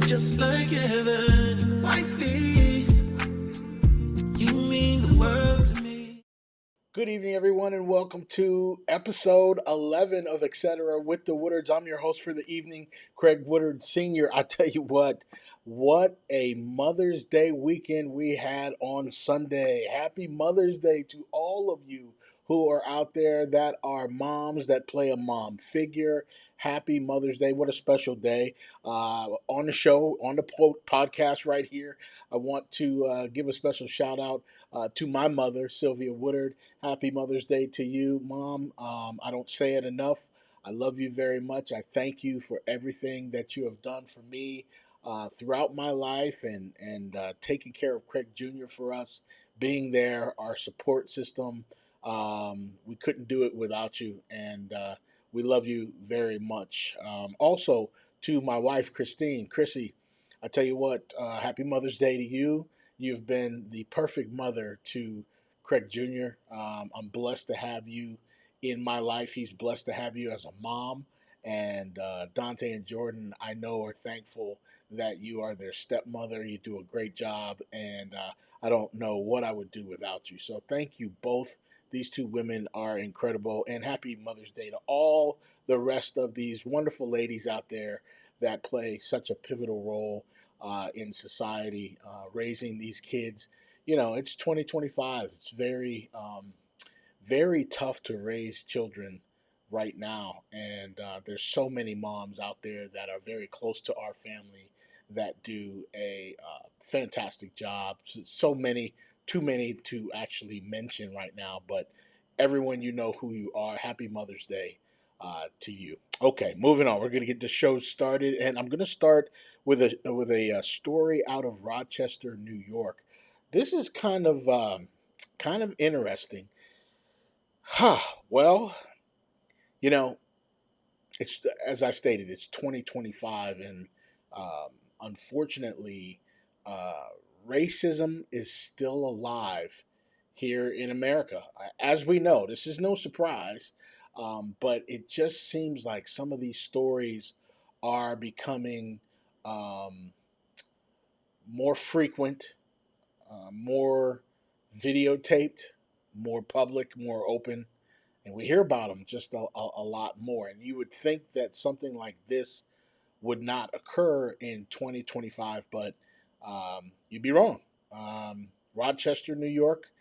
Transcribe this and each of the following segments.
just like heaven. Wifey, you mean the world to me. Good evening, everyone, and welcome to episode 11 of Etcetera with the Woodards. I'm your host for the evening, Craig Woodard Sr. I tell you what a Mother's Day weekend we had on Sunday. Happy Mother's Day to all of you who are out there that are moms that play a mom figure. Happy Mother's Day. What a special day. On the show, on the podcast right here, I want to give a special shout out to my mother, Sylvia Woodard. Happy Mother's Day to you, Mom. I don't say it enough. I love you very much. I thank you for everything that you have done for me throughout my life and taking care of Craig Jr. for us, being there, our support system. We couldn't do it without you, and we love you very much. Also, to my wife, Chrissy, I tell you what, happy Mother's Day to you. You've been the perfect mother to Craig Jr. I'm blessed to have you in my life. He's blessed to have you as a mom. And Dante and Jordan, I know, are thankful that you are their stepmother. You do a great job, and I don't know what I would do without you. So thank you both. These two women are incredible. And happy Mother's Day to all the rest of these wonderful ladies out there that play such a pivotal role in society, raising these kids. You know, it's 2025. It's very tough to raise children right now, and there's so many moms out there that are very close to our family that do a fantastic job. So many, too many to actually mention right now, but everyone, you know who you are. Happy Mother's Day to you. Okay, moving on. We're going to get the show started, and I'm going to start with a story out of Rochester, New York. This is kind of interesting. Huh. Well, you know, it's as I stated, it's 2025, and unfortunately, uh, racism is still alive here in America. As we know, this is no surprise, but it just seems like some of these stories are becoming um, more frequent, more videotaped, more public, more open, and we hear about them just a lot more. And you would think that something like this would not occur in 2025, but you'd be wrong. Rochester, New York,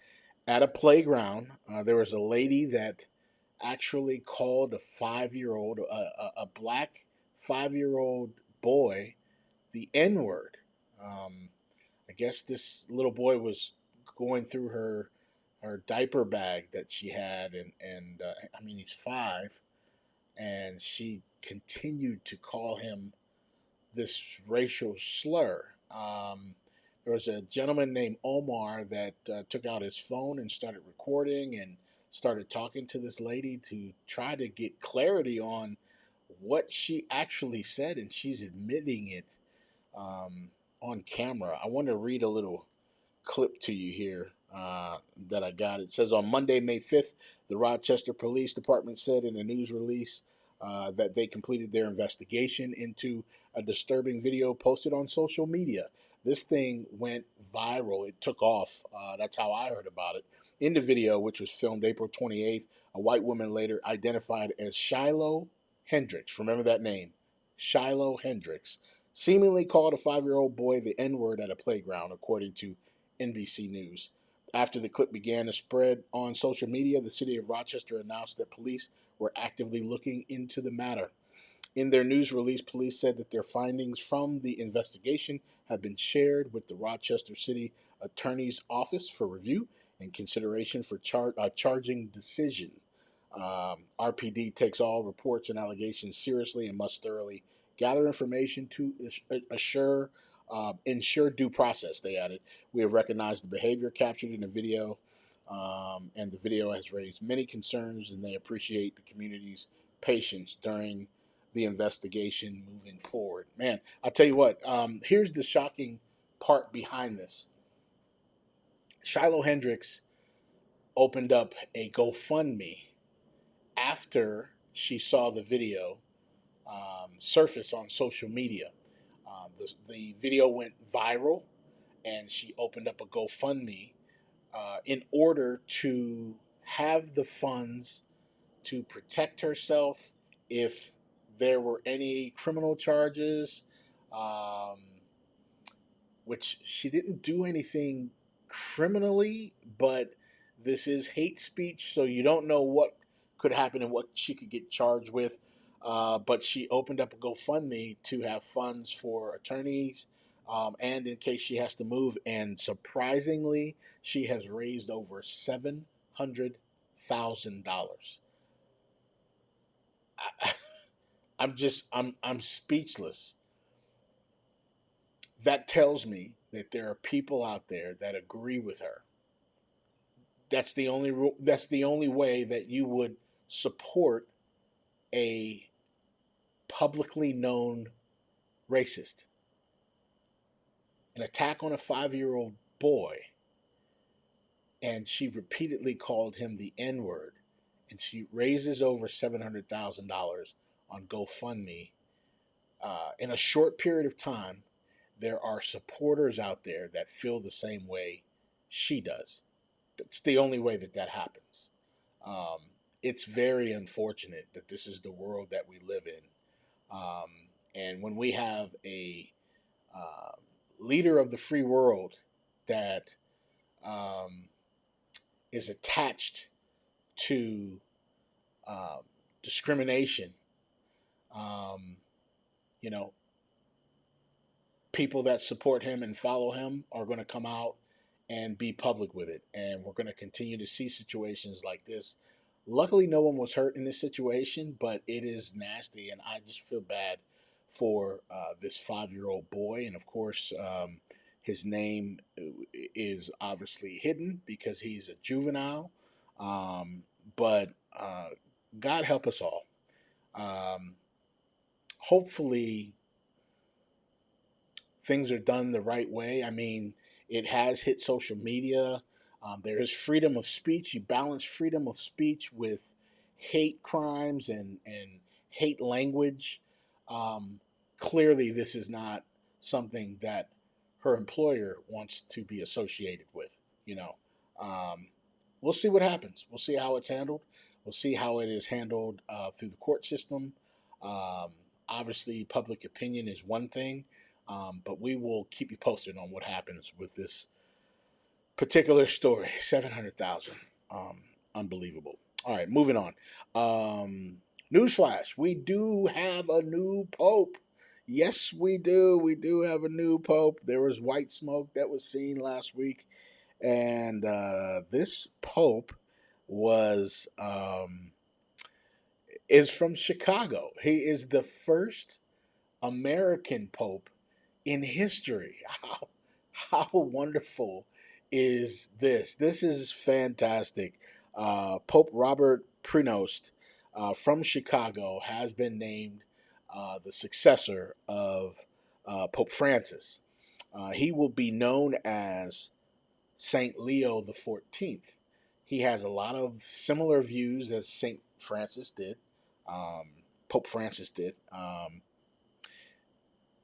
at a playground, there was a lady that actually called a 5 year old, a black 5 year old boy, the N word. Um, I guess this little boy was going through her diaper bag that she had, and I mean he's 5, and she continued to call him this racial slur. There was a gentleman named Omar that took out his phone and started recording and started talking to this lady to try to get clarity on what she actually said, and she's admitting it um, on camera. I want to read a little clip to you here that I got. It says on Monday, May 5th, the Rochester Police Department said in a news release that they completed their investigation into a disturbing video posted on social media. This thing went viral. It took off. That's how I heard about it. In the video, which was filmed April 28th, a white woman later identified as Shiloh Hendricks. Remember that name, Shiloh Hendricks. Seemingly called a 5 year old boy the N word at a playground, according to NBC News. After the clip began to spread on social media, the city of Rochester announced that police were actively looking into the matter. In their news release, police said that their findings from the investigation have been shared with the Rochester City Attorney's Office for review and consideration for charging decision. RPD takes all reports and allegations seriously and must thoroughly gather information to ensure due process. They added, "We have recognized the behavior captured in the video, and the video has raised many concerns, and they appreciate the community's patience during the investigation moving forward." Man, I'll tell you what. Here's the shocking part behind this. Shiloh Hendricks opened up a GoFundMe after she saw the video surface on social media. The video went viral, and she opened up a GoFundMe in order to have the funds to protect herself if there were any criminal charges, um, which she didn't do anything criminally, but this is hate speech, so you don't know what could happen and what she could get charged with. But she opened up a GoFundMe to have funds for attorneys, and in case she has to move. And surprisingly, she has raised over $700,000. I'm speechless. That tells me that there are people out there that agree with her. That's the only way that you would support a publicly known racist. An attack on a 5-year-old boy, and she repeatedly called him the N-word, and she raises over $700,000 on GoFundMe. In a short period of time, there are supporters out there that feel the same way she does. That's the only way that that happens. Um, it's very unfortunate that this is the world that we live in. Um, and when we have a uh, leader of the free world that um, is attached to um, discrimination, um, you know, people that support him and follow him are going to come out and be public with it. And we're going to continue to see situations like this. Luckily, no one was hurt in this situation, but it is nasty. And I just feel bad for this 5-year-old boy. And of course, his name is obviously hidden because he's a juvenile. Um, but God help us all. Um, Hopefully, things are done the right way. I mean, it has hit social media. There is freedom of speech. You balance freedom of speech with hate crimes and hate language. Um, Clearly, this is not something that her employer wants to be associated with. You know, um, we'll see what happens. We'll see how it's handled. We'll see how it is handled through the court system. Um, Obviously, public opinion is one thing, but we will keep you posted on what happens with this particular story. 700,000, um, unbelievable. All right, moving on. Newsflash: we do have a new pope. Yes, we do. We do have a new pope. There was white smoke that was seen last week, and this pope was is from Chicago. He is the first American pope in history. How wonderful is this? This is fantastic. Pope Robert Prenost from Chicago has been named the successor of Pope Francis. He will be known as Saint Leo the 14th. He has a lot of similar views as Saint Francis did, um, Pope Francis did.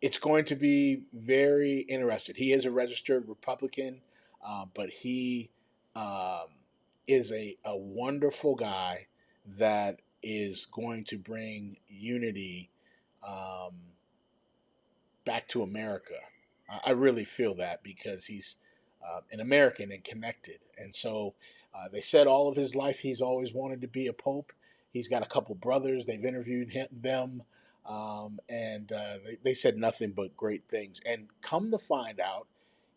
It's going to be very interesting. He is a registered Republican, but he um, is a wonderful guy that is going to bring unity um, back to America. I really feel that because he's an American and connected. And so they said all of his life he's always wanted to be a pope. He's got a couple brothers. They've interviewed them, and they said nothing but great things. And come to find out,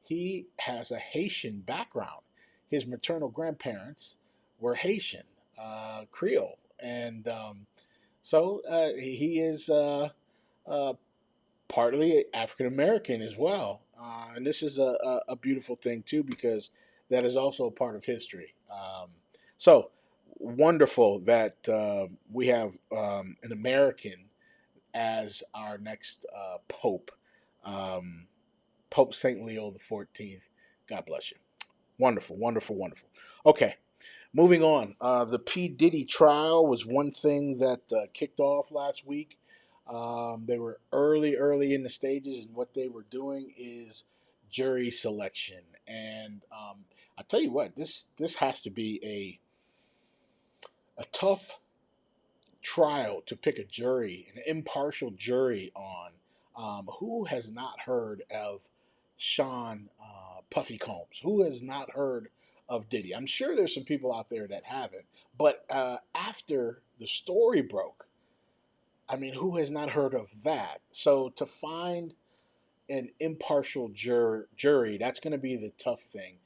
he has a Haitian background. His maternal grandparents were Haitian, Creole. And so he is uh, partly African American as well. And this is a beautiful thing too because that is also a part of history. So wonderful that we have an American as our next pope, um, Pope Saint Leo the 14th. God bless you. Wonderful, wonderful, wonderful. Okay, moving on. The P Diddy trial was one thing that kicked off last week. They were early in the stages, and what they were doing is jury selection. And I tell you what, this has to be a tough trial to pick a jury, an impartial jury on. Who has not heard of Sean Puffy Combs? Who has not heard of Diddy? I'm sure there's some people out there that haven't. But after the story broke, I mean, who has not heard of that? So to find an impartial jury, that's going to be the tough thing.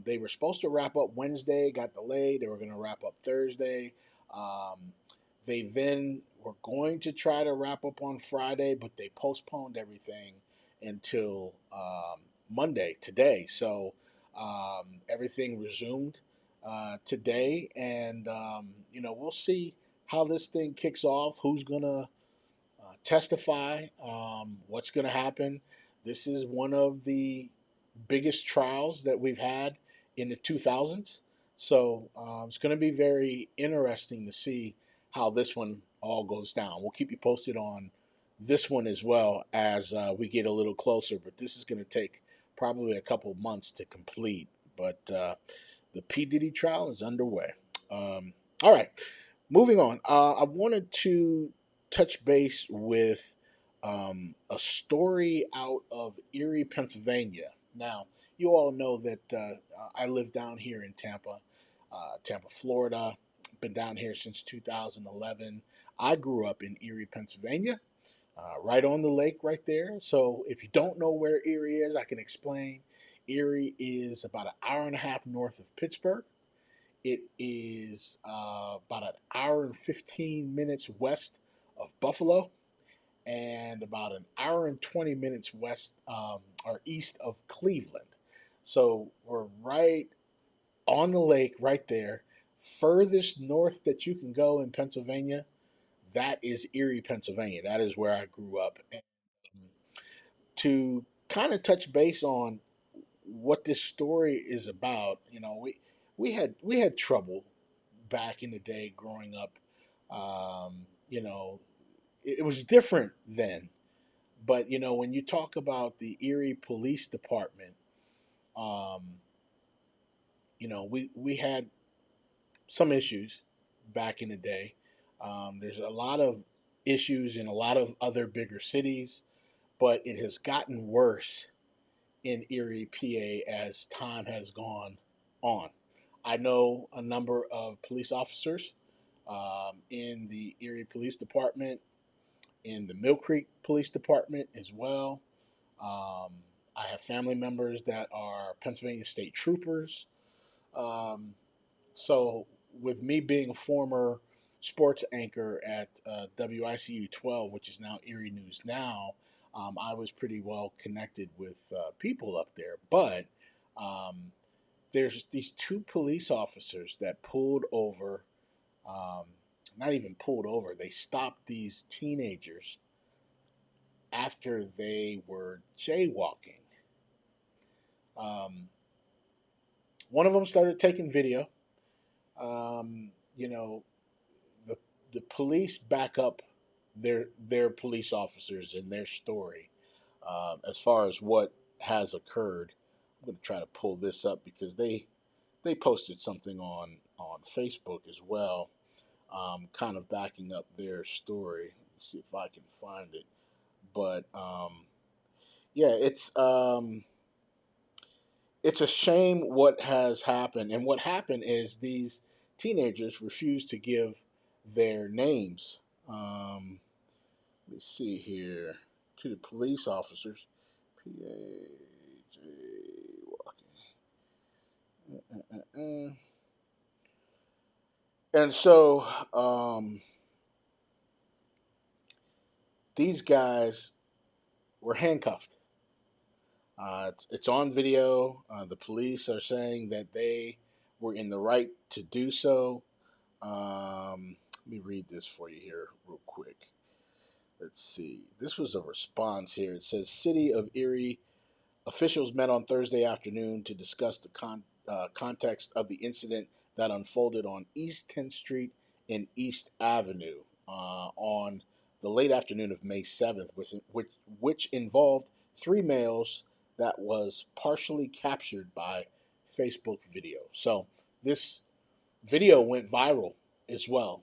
They were supposed to wrap up Wednesday, got delayed. They were going to wrap up Thursday. Um, they then were going to try to wrap up on Friday, but they postponed everything until Monday, today. So everything resumed today, and we'll see how this thing kicks off. Who's gonna testify? What's going to happen? This is one of the biggest trials that we've had in the 2000s. So it's going to be very interesting to see how this one all goes down. We'll keep you posted on this one as well as we get a little closer. But this is going to take probably a couple months to complete. But the P. Diddy trial is underway. All right. Moving on, I wanted to touch base with a story out of Erie, Pennsylvania. Now, you all know that I live down here in Tampa, Tampa, Florida. Been down here since 2011. I grew up in Erie, Pennsylvania, right on the lake right there. So if you don't know where Erie is, I can explain. Erie is about an hour and a half north of Pittsburgh. It is about an hour and 15 minutes west of Buffalo and about an hour and 20 minutes west or east of Cleveland. So we're right on the lake, right there. Furthest north that you can go in Pennsylvania, that is Erie, Pennsylvania. That is where I grew up. And to kind of touch base on what this story is about, we had trouble back in the day growing up. It was different then. But when you talk about the Erie Police Department, um, we had some issues back in the day. There's a lot of issues in a lot of other bigger cities, but it has gotten worse in Erie, PA, as time has gone on. I know a number of police officers in the Erie Police Department, in the Mill Creek Police Department as well. Um, I have family members that are Pennsylvania State Troopers. Um, so, with me being a former sports anchor at WICU 12, which is now Erie News Now, I was pretty well connected with people up there. But um, there's these two police officers that pulled over, um, not even pulled over, they stopped these teenagers after they were jaywalking. Um, One of them started taking video. You know, the the police back up their police officers and their story as far as what has occurred. I'm going to try to pull this up because they posted something on Facebook as well, kind of backing up their story. Let's see if I can find it. But yeah, it's a shame what has happened. And what happened is these teenagers refused to give their names. Let's see here, to the police officers. PAJ walking. And so these guys were handcuffed. It's on video. The police are saying that they were in the right to do so. Let me read this for you here, real quick. Let's see. This was a response here. It says City of Erie officials met on Thursday afternoon to discuss the context of the incident that unfolded on East 10th Street and East Avenue on the late afternoon of May 7th, which involved three males that was partially captured by Facebook video. So this video went viral as well.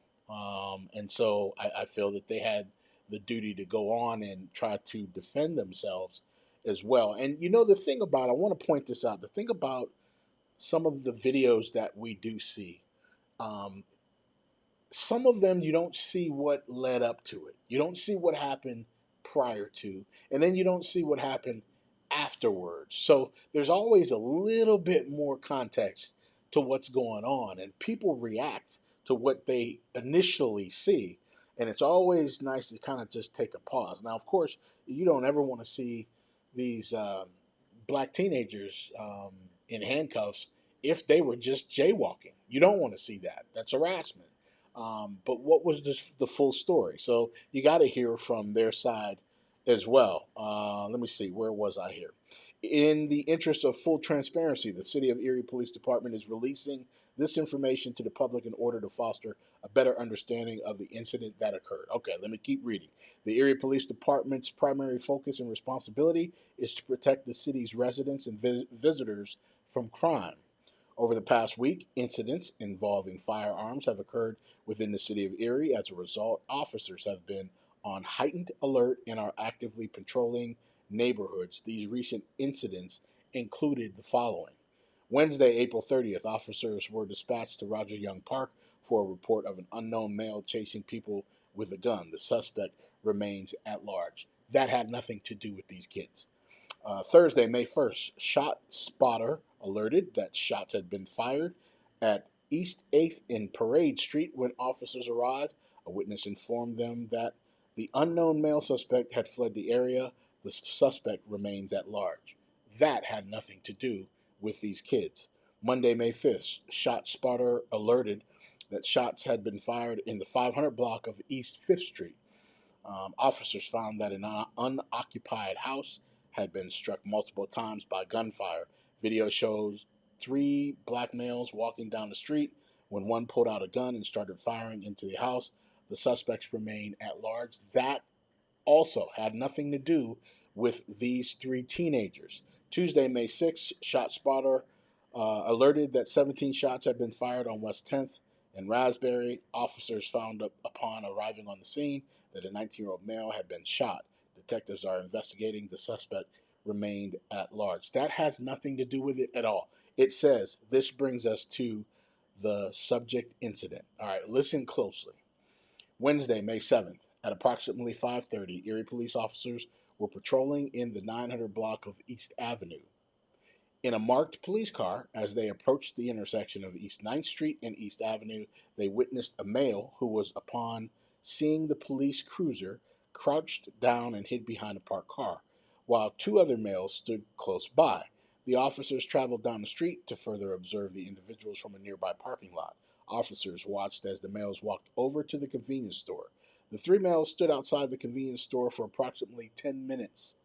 And so I feel that they had the duty to go on and try to defend themselves as well. And the thing about, I want to point this out, the thing about some of the videos that we do see, um, some of them you don't see what led up to it. You don't see what happened prior to, and then you don't see what happened afterwards. So there's always a little bit more context to what's going on, and people react to what they initially see. And it's always nice to kind of just take a pause. Now, of course, you don't ever want to see these black teenagers in handcuffs if they were just jaywalking. You don't want to see that. That's harassment. But what was the full story? So you got to hear from their side as well. Let me see, where was I here? In the interest of full transparency, the City of Erie Police Department is releasing this information to the public in order to foster a better understanding of the incident that occurred. Okay, let me keep reading. The Erie Police Department's primary focus and responsibility is to protect the city's residents and visitors from crime. Over the past week, incidents involving firearms have occurred within the city of Erie. As a result, officers have been on heightened alert and are actively patrolling neighborhoods. These recent incidents included the following. Wednesday, April 30th, officers were dispatched to Roger Young Park for a report of an unknown male chasing people with a gun. The suspect remains at large. That had nothing to do with these kids. Thursday, May 1st, shot spotter alerted that shots had been fired at East 8th and Parade Street. When officers arrived, a witness informed them that the unknown male suspect had fled the area. The suspect remains at large. That had nothing to do with these kids. Monday, May 5th, shot spotter alerted that shots had been fired in the 500 block of East 5th Street. Officers found that an unoccupied house had been struck multiple times by gunfire. Video shows three black males walking down the street when one pulled out a gun and started firing into the house. The suspects remain at large. That also had nothing to do with these three teenagers. Tuesday, May 6th, shot spotter alerted that 17 shots had been fired on West 10th and Raspberry. Officers found upon arriving on the scene that a 19-year-old male had been shot. Detectives are investigating. The suspect remained at large. That has nothing to do with it at all. It says, this brings us to the subject incident. All right, listen closely. Wednesday, May 7th, at approximately 5:30, Erie police officers were patrolling in the 900 block of East Avenue. In a marked police car, as they approached the intersection of East 9th Street and East Avenue, they witnessed a male who was, upon seeing the police cruiser, crouched down and hid behind a parked car, while two other males stood close by. The officers traveled down the street to further observe the individuals from a nearby parking lot. Officers watched as the males walked over to the convenience store. The three males stood outside the convenience store for approximately 10 minutes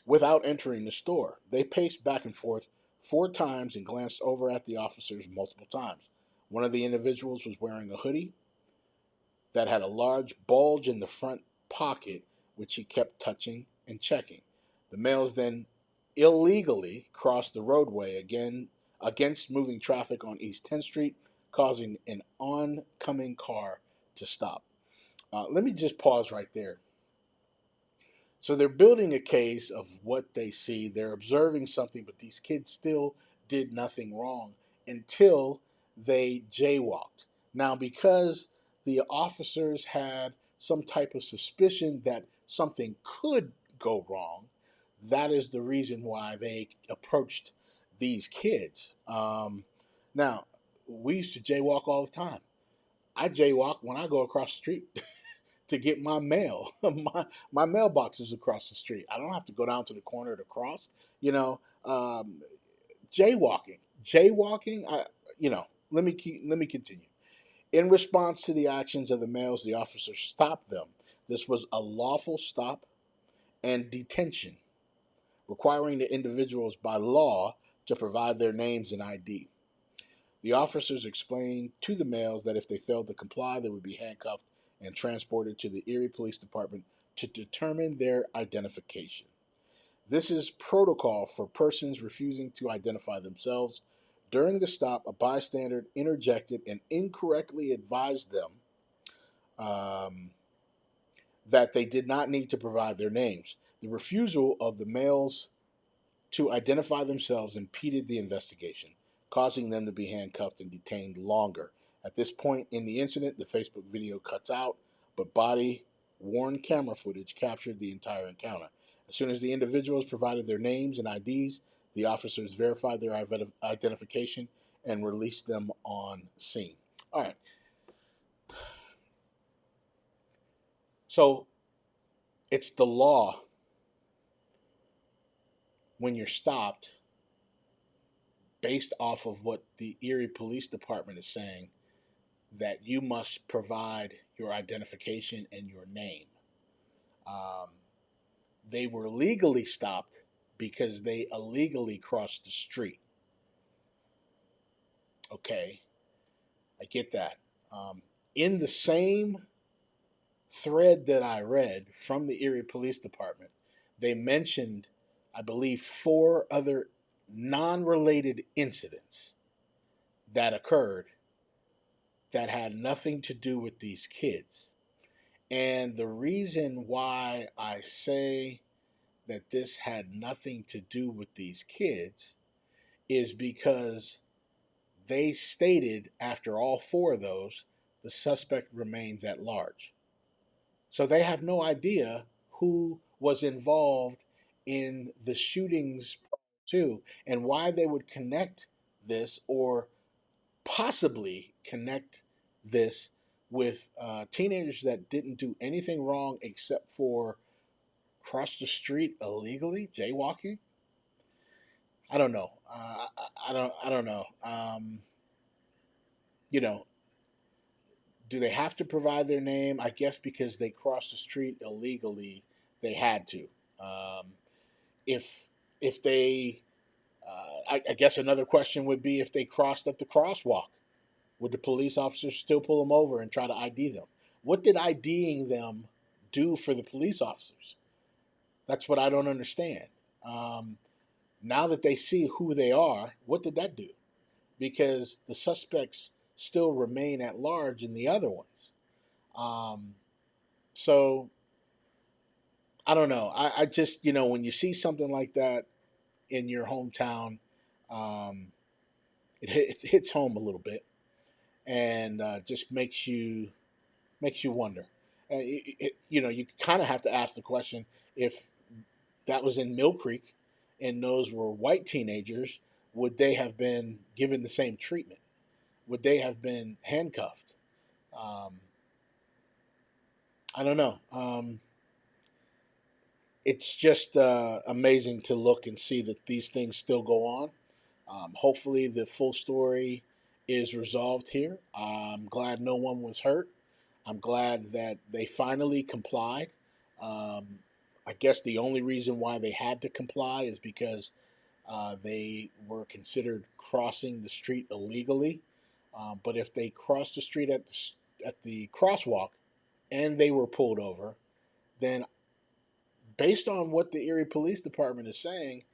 without entering the store. They paced back and forth 4 times and glanced over at the officers multiple times. One of the individuals was wearing a hoodie that had a large bulge in the front pocket, which he kept touching and checking. The males then illegally crossed the roadway again against moving traffic on East 10th Street, causing an oncoming car to stop. Let me just pause right there. So they're building a case of what they see. They're observing something, but these kids still did nothing wrong until they jaywalked. Now, because the officers had some type of suspicion that something could go wrong, that is the reason why they approached these kids. Now, we used to jaywalk all the time. I jaywalk when I go across the street to get my mail. My mailbox is across the street. I don't have to go down to the corner to cross. You know, jaywalking, jaywalking. Let me continue. In response to the actions of the males, the officers stopped them. This was a lawful stop and detention, requiring the individuals by law to provide their names and ID. The officers explained to the males that if they failed to comply, they would be handcuffed and transported to the Erie Police Department to determine their identification. This is protocol for persons refusing to identify themselves. During the stop, a bystander interjected and incorrectly advised them um, that they did not need to provide their names. The refusal of the males to identify themselves impeded the investigation, causing them to be handcuffed and detained longer. At this point in the incident, the Facebook video cuts out, but body worn camera footage captured the entire encounter. As soon as the individuals provided their names and IDs, the officers verified their identification and released them on scene. All right. So it's the law when you're stopped based off of what the Erie Police Department is saying that you must provide your identification and your name. Um, they were legally stopped because they illegally crossed the street. Okay, I get that. In the same thread that I read from the Erie Police Department, they mentioned, I believe, 4 other non related incidents that occurred that had nothing to do with these kids. And the reason why I say that this had nothing to do with these kids is because they stated after all 4 of those, the suspect remains at large. So they have no idea who was involved in the shootings too, and why they would connect this or possibly connect this with teenagers that didn't do anything wrong except for cross the street illegally, jaywalking. I don't know. I don't know. You know, do they have to provide their name? I guess because they crossed the street illegally, they had to. Um, if if they, I guess another question would be if they crossed at the crosswalk, would the police officers still pull them over and try to ID them? What did IDing them do for the police officers? That's what I don't understand. Um, Now that they see who they are, what did that do? Because the suspects still remain at large in the other ones. Um, so I don't know. I just, when you see something like that in your hometown, um, it hits home a little bit and just makes you wonder. You kind of have to ask the question if that was in Mill Creek and those were white teenagers, would they have been given the same treatment? Would they have been handcuffed? Um, I don't know. It's just amazing to look and see that these things still go on. Hopefully, the full story is resolved here. I'm glad no one was hurt. I'm glad that they finally complied. Um, I guess the only reason why they had to comply is because they were considered crossing the street illegally. But if they crossed the street at the crosswalk and they were pulled over, then based on what the Erie Police Department is saying,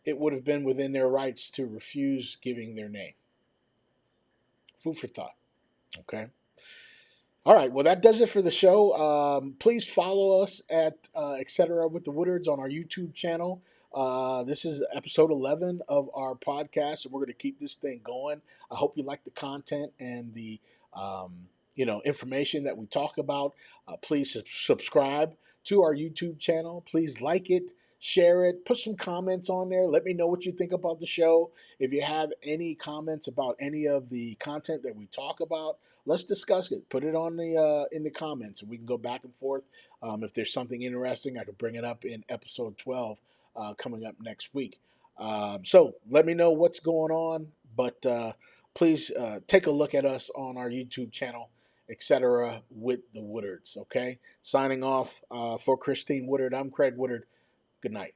it would have been within their rights to refuse giving their name. Food for thought. Okay. All right. Well, that does it for the show. Please follow us at Etcetera with the Woodards on our YouTube channel. This is episode 11 of our podcast, and we're going to keep this thing going. I hope you like the content and the information that we talk about. Please subscribe to our YouTube channel. Please like it, share it, put some comments on there. Let me know what you think about the show. If you have any comments about any of the content that we talk about, let's discuss it. Put it on the in the comments, and we can go back and forth. If there's something interesting, I could bring it up in episode 12 coming up next week. So let me know what's going on. But please take a look at us on our YouTube channel, etc. with the Woodards. Okay, signing off for Christine Woodard. I'm Craig Woodard. Good night.